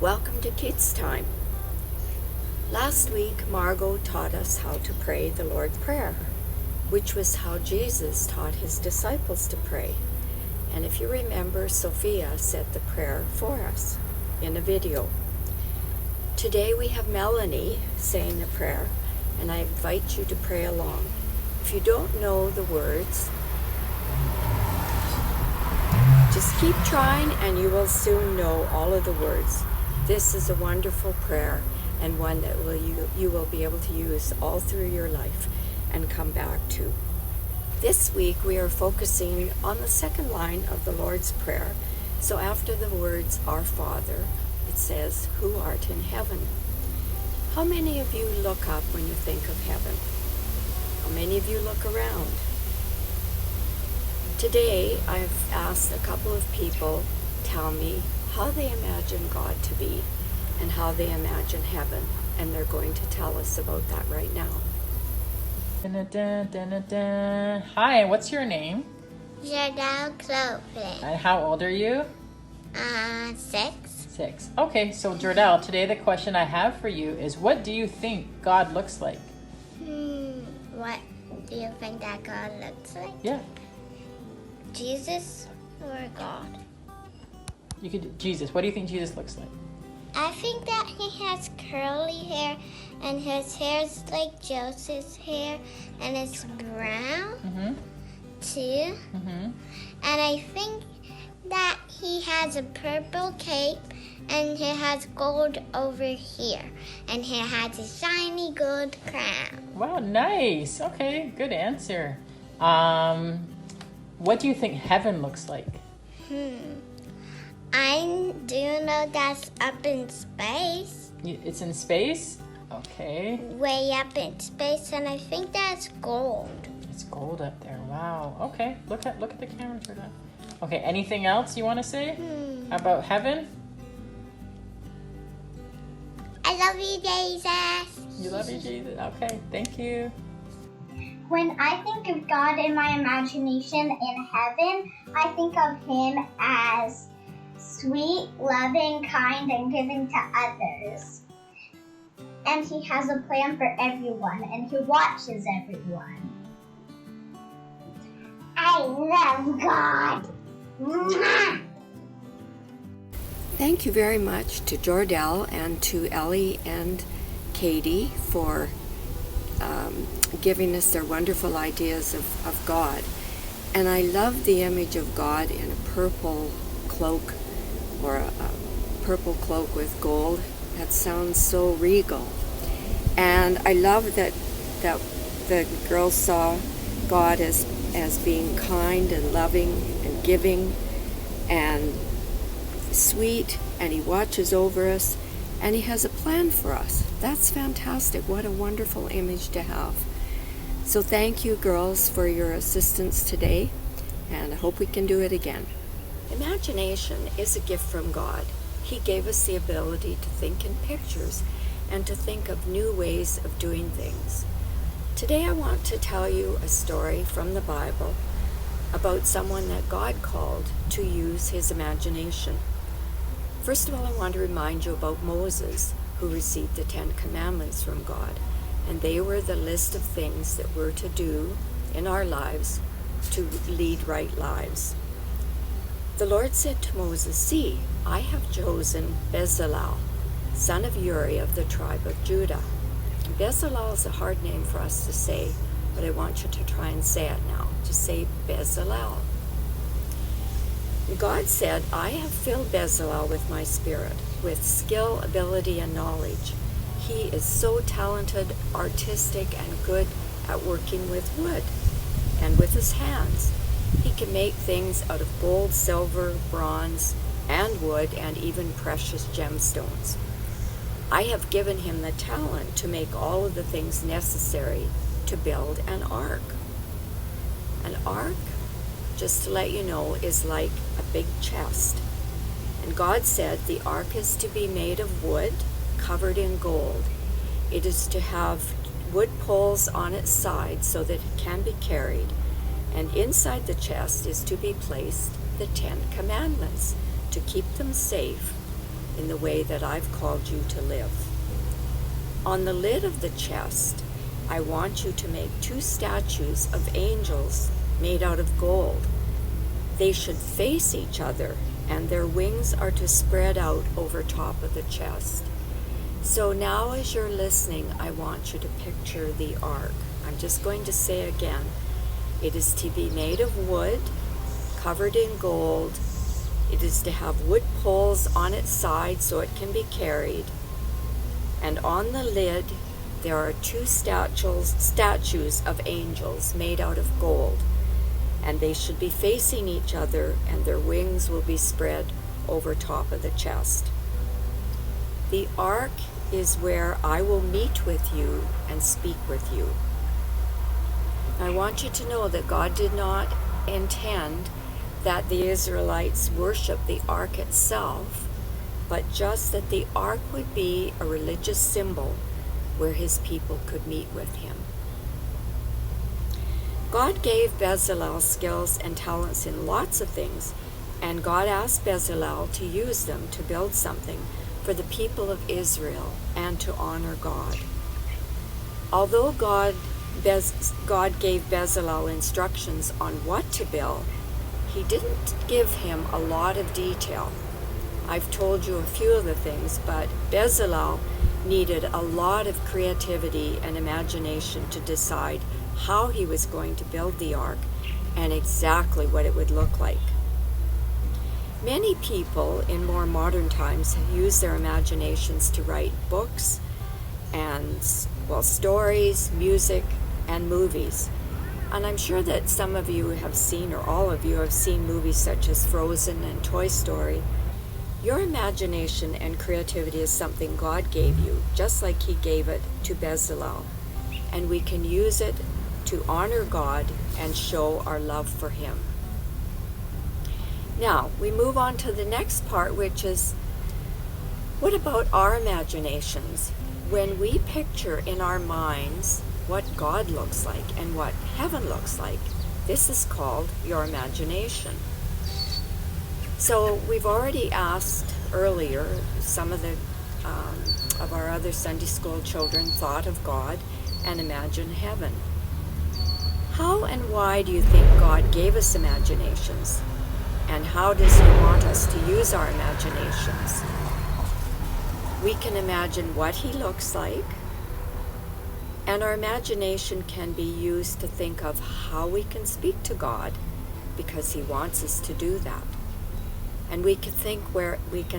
Welcome to Kids Time. Last week, Margot taught us how to pray the Lord's Prayer, which was how Jesus taught his disciples to pray. And if you remember, Sophia said the prayer for us in a video. Today we have Melanie saying the prayer, and I invite you to pray along. If you don't know the words, just keep trying and you will soon know all of the words. This is a wonderful prayer and one that you will be able to use all through your life and come back to. This week we are focusing on the second line of the Lord's Prayer. So after the words, Our Father, it says, Who art in heaven. How many of you look up when you think of heaven? How many of you look around? Today I've asked a couple of people tell me how they imagine God to be and how they imagine heaven, and they're going to tell us about that right now. Hi, what's your name? Jardel Clovis. And how old are you? 6. 6. Okay, so Jardel, today the question I have for you is, what do you think God looks like? What do you think that God looks like? Yeah. Jesus or God? You could Jesus. What do you think Jesus looks like? I think that he has curly hair and his hair is like Joseph's hair and it's brown too. And I think that he has a purple cape and he has gold over here and he has a shiny gold crown. Wow, nice. Okay, good answer. What do you think heaven looks like? I do know that's up in space. It's in space? Okay. Way up in space, and I think that's gold. It's gold up there. Wow. Okay. Look at the camera for that. Okay. Anything else you want to say about heaven? I love you, Jesus. You love you, Jesus. Okay. Thank you. When I think of God in my imagination in heaven, I think of him as sweet, loving, kind, and giving to others. And he has a plan for everyone, and he watches everyone. I love God. Mwah! Thank you very much to Jordell and to Ellie and Katie for giving us their wonderful ideas of God. And I love the image of God in a purple cloak or a purple cloak with gold. That sounds so regal. And I love that the girls saw God as being kind and loving and giving and sweet, and he watches over us and he has a plan for us. That's fantastic. What a wonderful image to have. So thank you, girls, for your assistance today, and I hope we can do it again. Imagination is a gift from God. He gave us the ability to think in pictures and to think of new ways of doing things. Today I want to tell you a story from the Bible about someone that God called to use his imagination. First of all, I want to remind you about Moses, who received the 10 Commandments from God, and they were the list of things that we're to do in our lives to lead right lives. The Lord said to Moses, See, I have chosen Bezalel, son of Uri of the tribe of Judah. Bezalel is a hard name for us to say, but I want you to try and say it now. Just say Bezalel. God said, I have filled Bezalel with my spirit, with skill, ability, and knowledge. He is so talented, artistic, and good at working with wood and with his hands. He can make things out of gold, silver, bronze, and wood, and even precious gemstones. I have given him the talent to make all of the things necessary to build an ark. An ark, just to let you know, is like a big chest. And God said the ark is to be made of wood covered in gold. It is to have wood poles on its side so that it can be carried. And inside the chest is to be placed the 10 Commandments to keep them safe in the way that I've called you to live. On the lid of the chest, I want you to make 2 statues of angels made out of gold. They should face each other, and their wings are to spread out over top of the chest. So now as you're listening, I want you to picture the ark. I'm just going to say again, it is to be made of wood, covered in gold. It is to have wood poles on its side so it can be carried. And on the lid, there are 2 statues of angels made out of gold. And they should be facing each other, and their wings will be spread over top of the chest. The ark is where I will meet with you and speak with you. I want you to know that God did not intend that the Israelites worship the ark itself, but just that the ark would be a religious symbol where his people could meet with him. God gave Bezalel skills and talents in lots of things, and God asked Bezalel to use them to build something for the people of Israel and to honor God. Although God gave Bezalel instructions on what to build, he didn't give him a lot of detail. I've told you a few of the things, but Bezalel needed a lot of creativity and imagination to decide how he was going to build the ark and exactly what it would look like. Many people in more modern times have used their imaginations to write books and, stories, music, and movies. And I'm sure that some of you have seen, or all of you have seen, movies such as Frozen and Toy Story. Your imagination and creativity is something God gave you, just like he gave it to Bezalel. And we can use it to honor God and show our love for him. Now, we move on to the next part, which is, what about our imaginations? When we picture in our minds what God looks like and what heaven looks like, this is called your imagination. So we've already asked earlier, some of our other Sunday school children thought of God and imagined heaven. How and why do you think God gave us imaginations? And how does he want us to use our imaginations? We can imagine what he looks like, and our imagination can be used to think of how we can speak to God, because he wants us to do that. And we can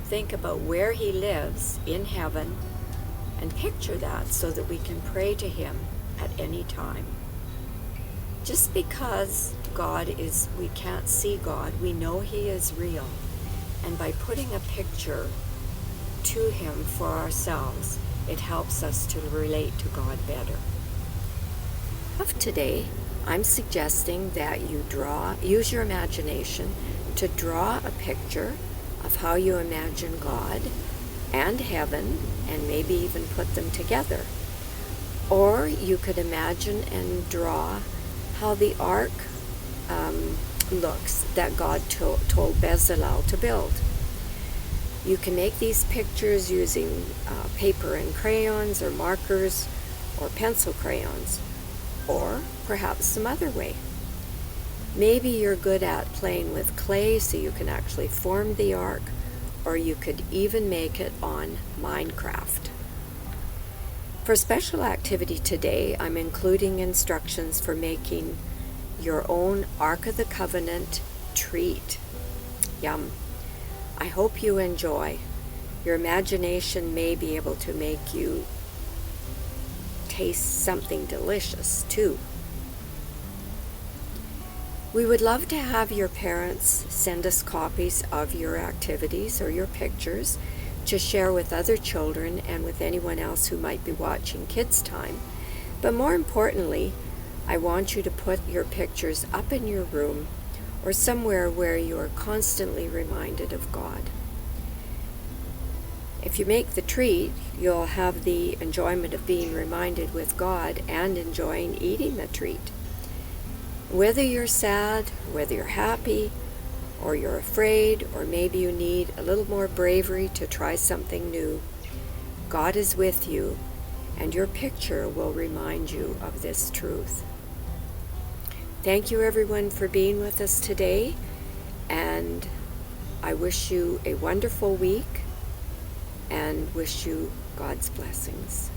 think about where he lives in heaven and picture that so that we can pray to him at any time. Just because we can't see God, we know he is real. And by putting a picture to him for ourselves, it helps us to relate to God better. Today, I'm suggesting that you use your imagination to draw a picture of how you imagine God and heaven, and maybe even put them together. Or you could imagine and draw how the ark looks that God told Bezalel to build. You can make these pictures using paper and crayons, or markers, or pencil crayons, or perhaps some other way. Maybe you're good at playing with clay so you can actually form the ark, or you could even make it on Minecraft. For special activity today, I'm including instructions for making your own Ark of the Covenant treat. Yum. I hope you enjoy. Your imagination may be able to make you taste something delicious too. We would love to have your parents send us copies of your activities or your pictures to share with other children and with anyone else who might be watching Kids Time. But more importantly, I want you to put your pictures up in your room or somewhere where you are constantly reminded of God. If you make the treat, you'll have the enjoyment of being reminded with God and enjoying eating the treat. Whether you're sad, whether you're happy, or you're afraid, or maybe you need a little more bravery to try something new, God is with you, and your picture will remind you of this truth. Thank you everyone for being with us today, and I wish you a wonderful week and wish you God's blessings.